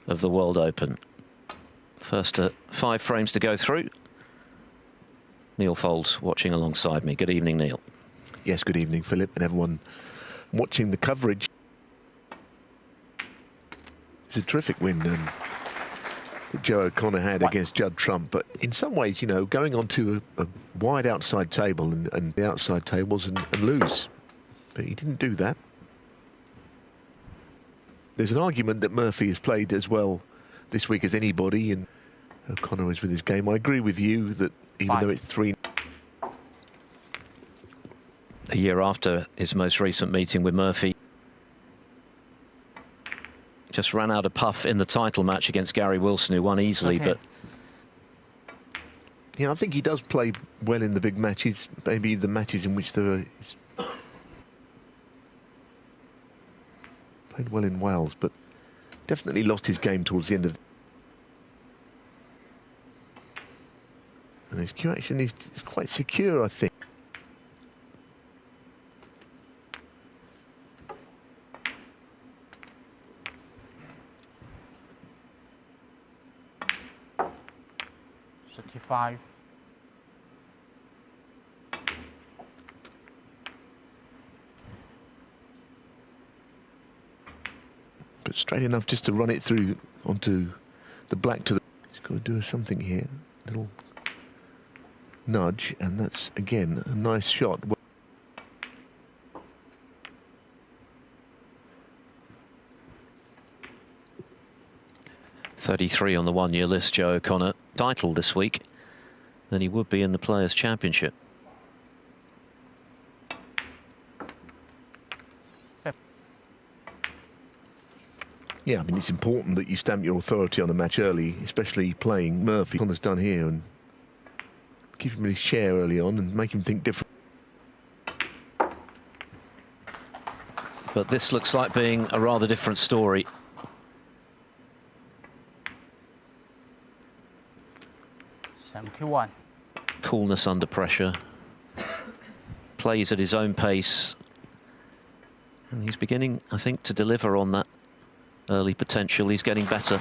of the World Open. First 5 frames to go through. Neil Foulds watching alongside me. Good evening, Neil. Yes, good evening, Philip, and everyone watching the coverage. It's a terrific win that Joe O'Connor had against Judd Trump, but in some ways, you know, going onto a wide outside table and the outside tables and lose. But he didn't do that. There's an argument that Murphy has played as well this week as anybody, and O'Connor is with his game. I agree with you that even though it's 3... A year after his most recent meeting with Murphy, just ran out of puff in the title match against Gary Wilson, who won easily, but... Yeah, I think he does play well in the big matches, maybe the matches in which there are... Played well in Wales, but definitely lost his game towards the end of... And his cue action is quite secure, I think. But straight enough just to run it through onto the black to the... He's got to do something here. Little nudge, and that's, again, a nice shot. 33 on the one-year list, Joe O'Connor. Title this week, then he would be in the Players' Championship. Yeah, I mean, it's important that you stamp your authority on a match early, especially playing Murphy. O'Connor's done here, and give him his share early on and make him think different. But this looks like being a rather different story. Coolness under pressure. Plays at his own pace. And he's beginning, I think, to deliver on that early potential. He's getting better.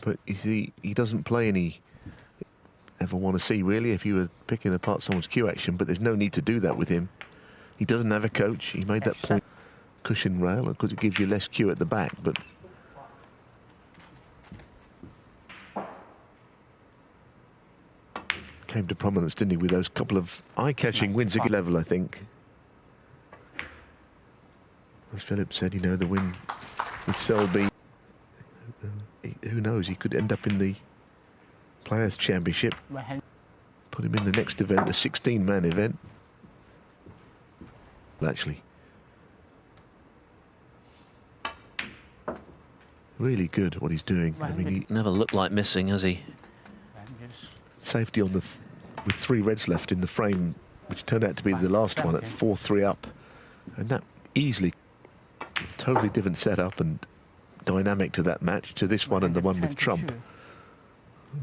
But you see, he doesn't play any... ever want to see, really, if you were picking apart someone's cue action, but there's no need to do that with him. He doesn't have a coach. He made that point. Cushion rail, because it gives you less cue at the back, but... Came to prominence, didn't he, with those couple of eye-catching wins at level, I think. As Philip said, you know, the win with Selby, who knows, he could end up in the Players' Championship. Put him in the next event, the 16-man event. Actually. Really good what he's doing. I mean, he never looked like missing, has he? Safety on the with 3 reds left in the frame, which turned out to be the last one at 4-3 up, and that easily, totally different setup and dynamic to that match, to this one and the one with Trump,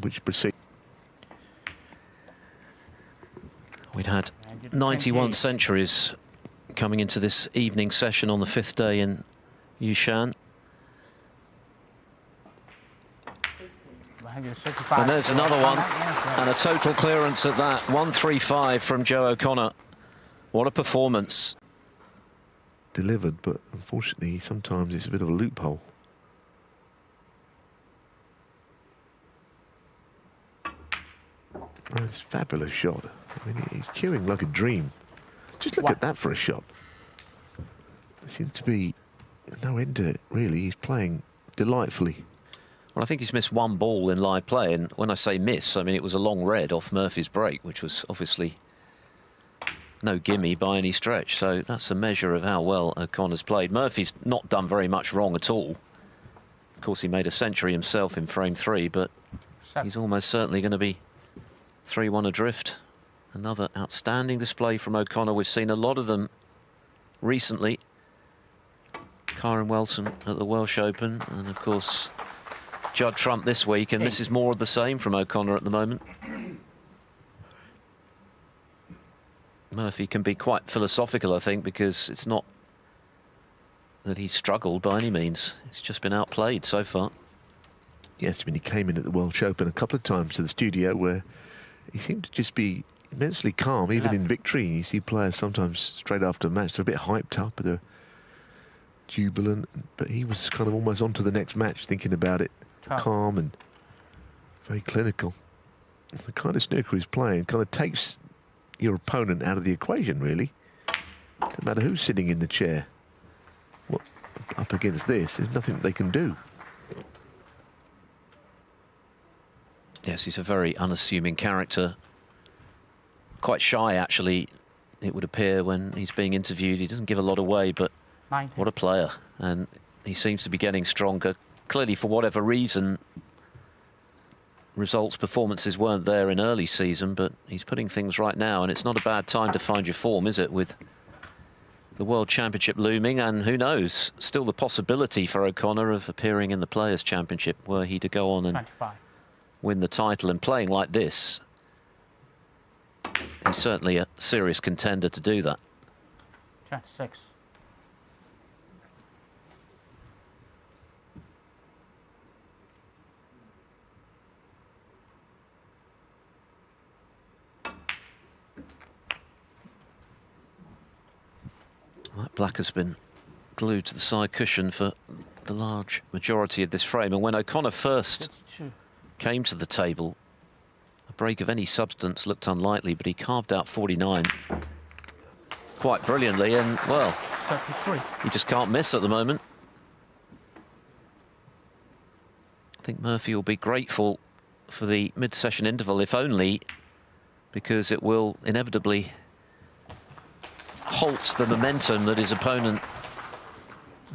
which proceed. We'd had 91 centuries coming into this evening session on the 5th day in Yushan. And there's another one, and a total clearance at that. 135 from Joe O'Connor. What a performance. Delivered, but unfortunately, sometimes it's a bit of a loophole. That's a fabulous shot. I mean, he's cueing like a dream. Just look at that for a shot. There seems to be no end to it, really. He's playing delightfully. Well, I think he's missed 1 ball in live play, and when I say miss, I mean it was a long red off Murphy's break, which was obviously no gimme by any stretch. So that's a measure of how well O'Connor's played. Murphy's not done very much wrong at all. Of course, he made a century himself in frame 3, but he's almost certainly going to be 3-1 adrift. Another outstanding display from O'Connor. We've seen a lot of them recently. Karen Wilson at the Welsh Open, and of course Judd Trump this week, and this is more of the same from O'Connor at the moment. Murphy can be quite philosophical, I think, because it's not that he's struggled by any means. He's just been outplayed so far. Yes, I mean, he came in at the Welsh Open a couple of times to the studio where he seemed to just be immensely calm, even in victory. You see players sometimes straight after a match, they're a bit hyped up, they're jubilant, but he was kind of almost on to the next match, thinking about it, calm and very clinical. The kind of snooker he's playing kind of takes your opponent out of the equation, really. No matter who's sitting in the chair. Well, up against this, there's nothing they can do. Yes, he's a very unassuming character. Quite shy, actually, it would appear, when he's being interviewed. He doesn't give a lot away, but what a player. And he seems to be getting stronger. Clearly, for whatever reason, results, performances weren't there in early season, but he's putting things right now, and it's not a bad time to find your form, is it, with the World Championship looming, and who knows, still the possibility for O'Connor of appearing in the Players' Championship were he to go on and 25. Win the title. And playing like this, he's certainly a serious contender to do that. 26. That black has been glued to the side cushion for the large majority of this frame. And when O'Connor first 52. came to the table, a break of any substance looked unlikely, but he carved out 49 quite brilliantly, and, well, 33. he just can't miss at the moment. I think Murphy will be grateful for the mid-session interval, if only because it will inevitably halt the momentum that his opponent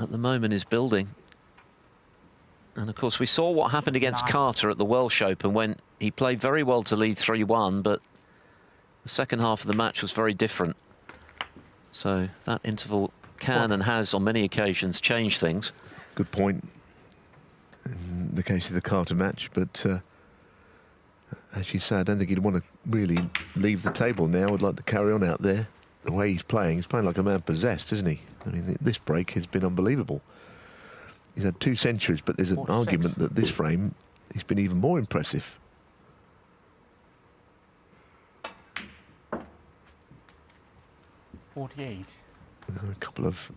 at the moment is building. And of course, we saw what happened against Carter at the Welsh Open when he played very well to lead 3-1, but the second half of the match was very different. So that interval can and has on many occasions changed things. Good point in the case of the Carter match, but as you say, I don't think he'd want to really leave the table now. I'd like to carry on out there. The way he's playing like a man possessed, isn't he? I mean, this break has been unbelievable. He's had 2 centuries, but there's an argument that this frame, he's been even more impressive. 48. A couple of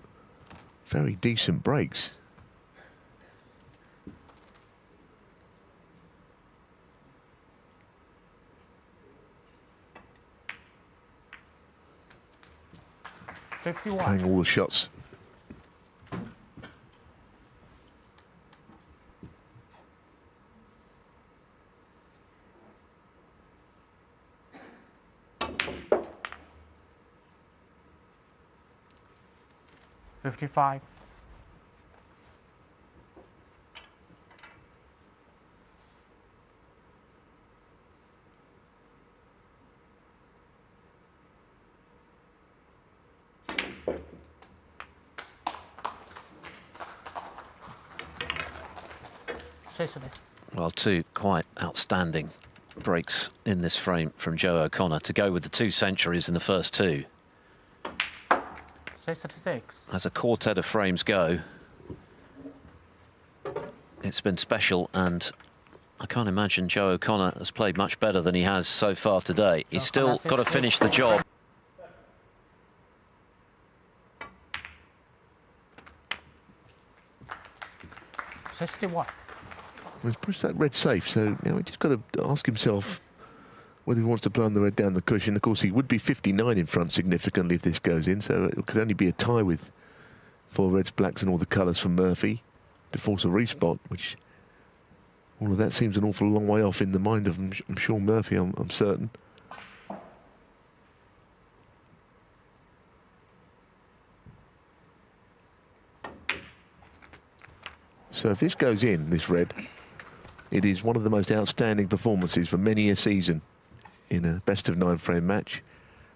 very decent breaks. Playing all the shots. $55. Well, 2 quite outstanding breaks in this frame from Joe O'Connor to go with the 2 centuries in the first 2. 66. As a quartet of frames go, it's been special, and I can't imagine Joe O'Connor has played much better than he has so far today. He's still got to finish the job. He's pushed that red safe, so he's just got to ask himself whether he wants to play on the red down the cushion. Of course, he would be 59 in front significantly if this goes in, so it could only be a tie with 4 reds, blacks and all the colours from Murphy to force a respot, which all of that seems an awful long way off in the mind of Shaun Murphy, I'm certain. So if this goes in, this red, it is one of the most outstanding performances for many a season in a best-of-9 frame match.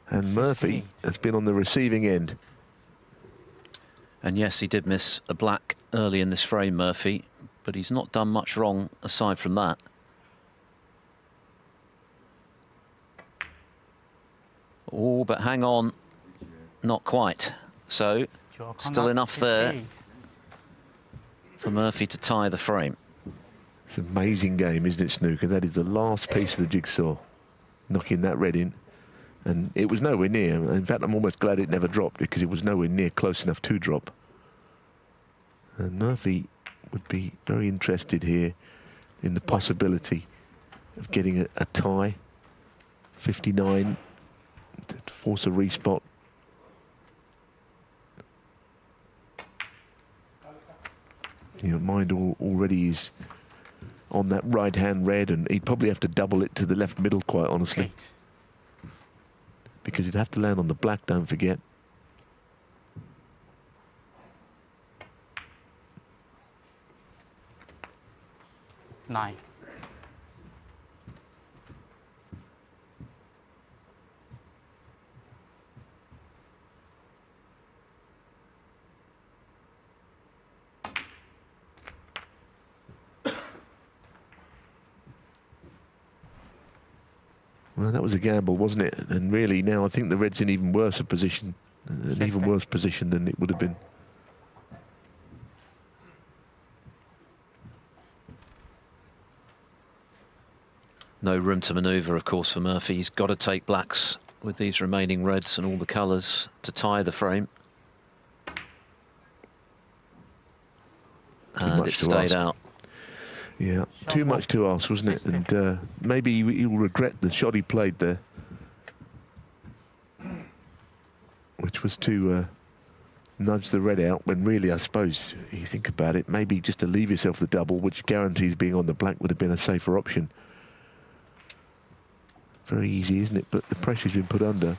And Murphy has been on the receiving end. And yes, he did miss a black early in this frame, Murphy, but he's not done much wrong aside from that. Oh, but hang on, not quite. So, still enough there for Murphy to tie the frame. It's an amazing game, isn't it, snooker? That is the last piece of the jigsaw, knocking that red in. And it was nowhere near. In fact, I'm almost glad it never dropped, because it was nowhere near close enough to drop. And Murphy would be very interested here in the possibility of getting a tie. 59 to force a respot. You know, mind already is on that right-hand red, and he'd probably have to double it to the left middle, quite honestly. Because he'd have to land on the black, don't forget. Nine. Well, that was a gamble, wasn't it? And really, now I think the red's in even worse a position, an even worse position than it would have been. No room to manoeuvre, of course, for Murphy. He's got to take blacks with these remaining reds and all the colours to tie the frame. And it stayed out. Yeah, too much to ask, wasn't it? And maybe he'll regret the shot he played there, which was to nudge the red out, when really, I suppose, you think about it, maybe just to leave yourself the double, which guarantees being on the black, would have been a safer option. Very easy, isn't it? But the pressure's been put under.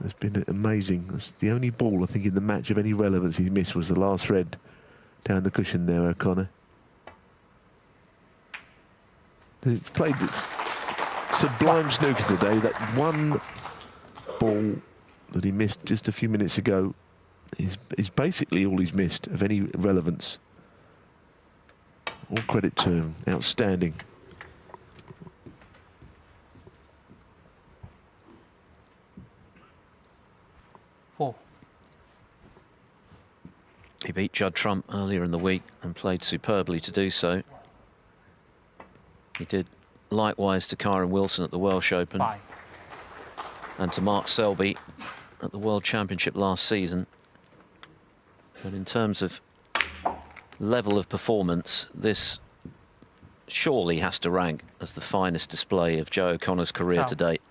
It's been amazing. That's the only ball, I think, in the match of any relevance he's missed was the last red down the cushion there, O'Connor. It's played its sublime snooker today. That one ball that he missed just a few minutes ago is basically all he's missed of any relevance. All credit to him. Outstanding. Four. He beat Judd Trump earlier in the week and played superbly to do so. He did likewise to Kyron Wilson at the Welsh Open. 5. And to Mark Selby at the World Championship last season. But in terms of level of performance, this surely has to rank as the finest display of Joe O'Connor's career to date.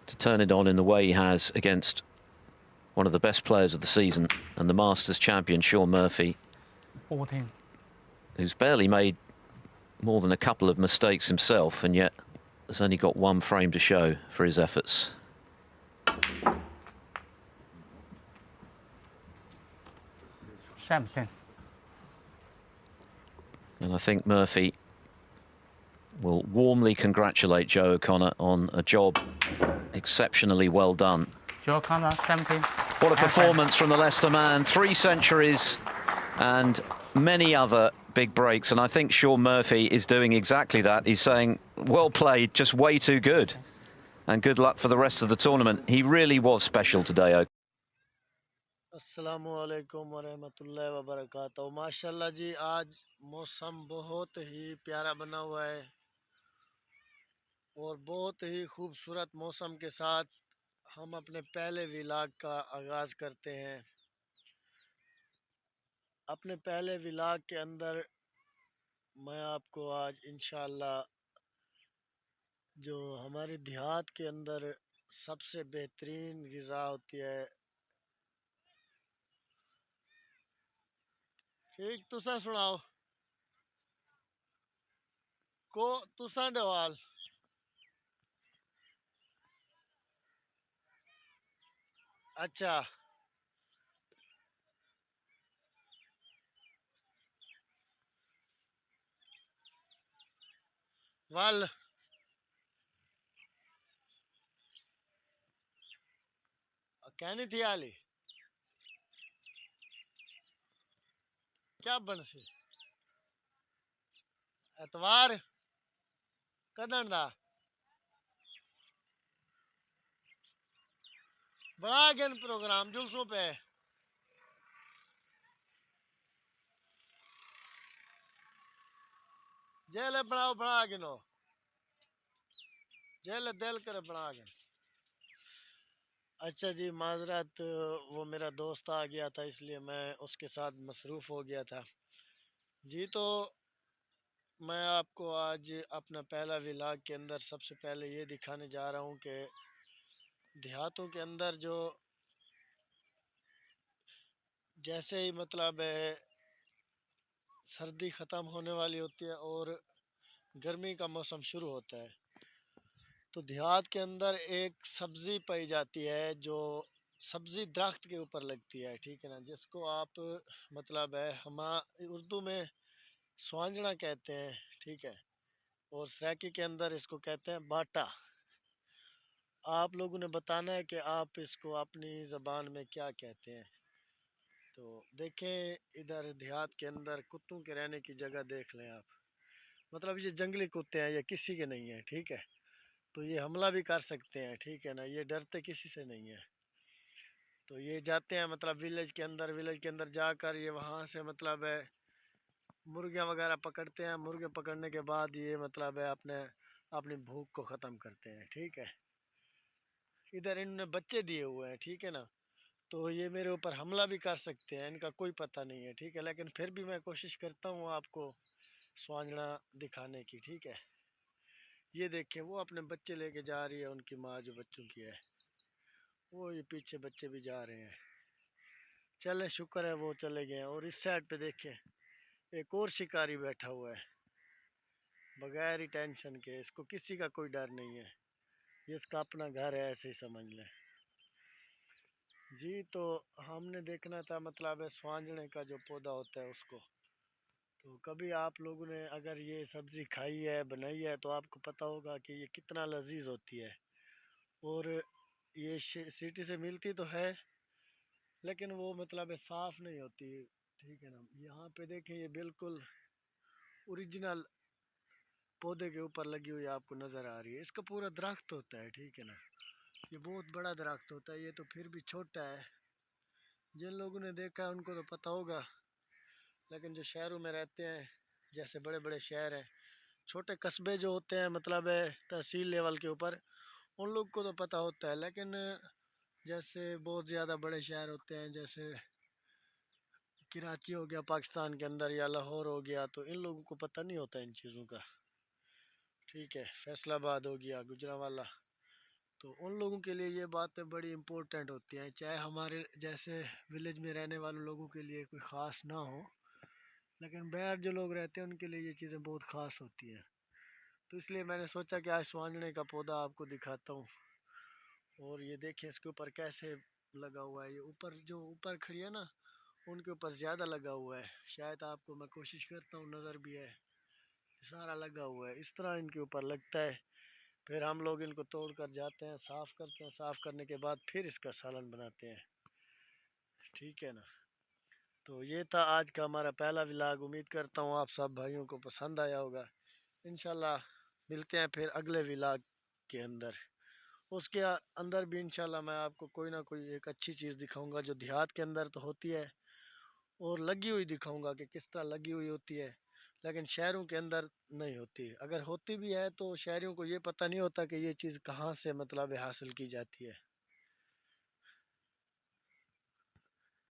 To turn it on in the way he has against one of the best players of the season and the Masters champion, Shaun Murphy, 14. who's barely made more than a couple of mistakes himself, and yet has only got one frame to show for his efforts. Champion. And I think Murphy will warmly congratulate Joe O'Connor on a job exceptionally well done. Joe O'Connor, 17. What a performance from the Leicester man. 3 centuries and many other big breaks. And I think Shaun Murphy is doing exactly that. He's saying, well played, just way too good. And good luck for the rest of the tournament. He really was special today. अस्सलामुअलैकुम वरहमतुल्लाहि वबरकातुहू। माशाल्लाह जी, आज मौसम बहुत ही प्यारा बना हुआ है और बहुत ही खूबसूरत मौसम के साथ हम अपने पहले व्लॉग का आगाज़ करते हैं। अपने पहले व्लॉग के अंदर मैं आपको आज इंशाअल्लाह जो हमारे देहात के अंदर सबसे बेहतरीन ग़िज़ा होती है, ठीक तुसा सुनाओ को तुसा दवाल अच्छा वाल कहनी थी आली क्या बन सी एतवार कदन दा बड़ा गन प्रोग्राम जुलसों पे जेल बना गिनो जेल दिल कर बना गिन। अच्छा जी, माजरत, वो मेरा दोस्त आ गया था इसलिए मैं उसके साथ मसरूफ़ हो गया था जी। तो मैं आपको आज अपना पहला व्लॉग के अंदर सबसे पहले ये दिखाने जा रहा हूँ कि देहातों के अंदर जो जैसे ही मतलब सर्दी ख़त्म होने वाली होती है और गर्मी का मौसम शुरू होता है, तो देहात के अंदर एक सब्ज़ी पाई जाती है जो सब्ज़ी दरख्त के ऊपर लगती है, ठीक है ना, जिसको आप मतलब है हम उर्दू में स्वांजना कहते हैं, ठीक है, और सराइकी के अंदर इसको कहते हैं बाटा। आप लोगों ने बताना है कि आप इसको अपनी ज़बान में क्या कहते हैं। तो देखें, इधर देहात के अंदर कुत्तों के रहने की जगह देख लें आप, मतलब ये जंगली कुत्ते हैं, ये किसी के नहीं हैं, ठीक है, तो ये हमला भी कर सकते हैं, ठीक है ना, ये डरते किसी से नहीं है। तो ये जाते हैं मतलब विलेज के अंदर जाकर ये वहाँ से मतलब है मुर्गियाँ वगैरह पकड़ते हैं। मुर्गे पकड़ने के बाद ये मतलब है अपनी भूख को ख़त्म करते हैं, ठीक है। इधर इन्होंने बच्चे दिए हुए हैं, ठीक है ना, तो ये मेरे ऊपर हमला भी कर सकते हैं, इनका कोई पता नहीं है, ठीक है, लेकिन फिर भी मैं कोशिश करता हूँ आपको स्वांजना दिखाने की, ठीक है। ये देखें, वो अपने बच्चे लेके जा रही है, उनकी माँ जो बच्चों की है, वो ये पीछे बच्चे भी जा रहे हैं। चले, शुक्र है वो चले गए हैं। और इस साइड पे देखें, एक और शिकारी बैठा हुआ है बगैर ही टेंशन के, इसको किसी का कोई डर नहीं है, ये इसका अपना घर है, ऐसे ही समझ लें जी। तो हमने देखना था मतलब है स्वांजने का जो पौधा होता है उसको, तो कभी आप लोगों ने अगर ये सब्ज़ी खाई है, बनाई है, तो आपको पता होगा कि ये कितना लजीज होती है। और ये सिटी से मिलती तो है, लेकिन वो मतलब है साफ़ नहीं होती, ठीक है ना। यहाँ पे देखें, ये बिल्कुल ओरिजिनल पौधे के ऊपर लगी हुई आपको नज़र आ रही है। इसका पूरा दरख्त होता है, ठीक है ना, ये बहुत बड़ा दरख्त होता है, ये तो फिर भी छोटा है। जिन लोगों ने देखा है उनको तो पता होगा, लेकिन जो शहरों में रहते हैं, जैसे बड़े बड़े शहर हैं, छोटे कस्बे जो होते हैं मतलब है तहसील लेवल के ऊपर, उन लोग को तो पता होता है, लेकिन जैसे बहुत ज़्यादा बड़े शहर होते हैं, जैसे कराची हो गया पाकिस्तान के अंदर, या लाहौर हो गया, तो इन लोगों को पता नहीं होता इन चीज़ों का, ठीक है। फैसलाबाद हो गया, गुजरांवाला, तो उन लोगों के लिए ये बातें बड़ी इम्पोर्टेंट होती हैं, चाहे हमारे जैसे विलेज में रहने वाले लोगों के लिए कोई ख़ास ना हो, लेकिन बाहर जो लोग रहते हैं उनके लिए ये चीज़ें बहुत ख़ास होती हैं। तो इसलिए मैंने सोचा कि आज स्वांजने का पौधा आपको दिखाता हूँ। और ये देखिए इसके ऊपर कैसे लगा हुआ है, ये ऊपर जो ऊपर खड़ी है ना, उनके ऊपर ज़्यादा लगा हुआ है, शायद आपको मैं कोशिश करता हूँ नज़र भी है, सारा लगा हुआ है, इस तरह इनके ऊपर लगता है। फिर हम लोग इनको तोड़ कर जाते हैं, साफ़ करते हैं, साफ़ करने के बाद फिर इसका सालन बनाते हैं, ठीक है ना। तो ये था आज का हमारा पहला व्लॉग। उम्मीद करता हूँ आप सब भाइयों को पसंद आया होगा। इंशाल्लाह मिलते हैं फिर अगले व्लॉग के अंदर। उसके अंदर भी इंशाल्लाह मैं आपको कोई ना कोई एक अच्छी चीज़ दिखाऊंगा जो देहात के अंदर तो होती है, और लगी हुई दिखाऊंगा कि किस तरह लगी हुई होती है, लेकिन शहरों के अंदर नहीं होती। अगर होती भी है तो शहरियों को ये पता नहीं होता कि ये चीज़ कहाँ से मतलब हासिल की जाती है।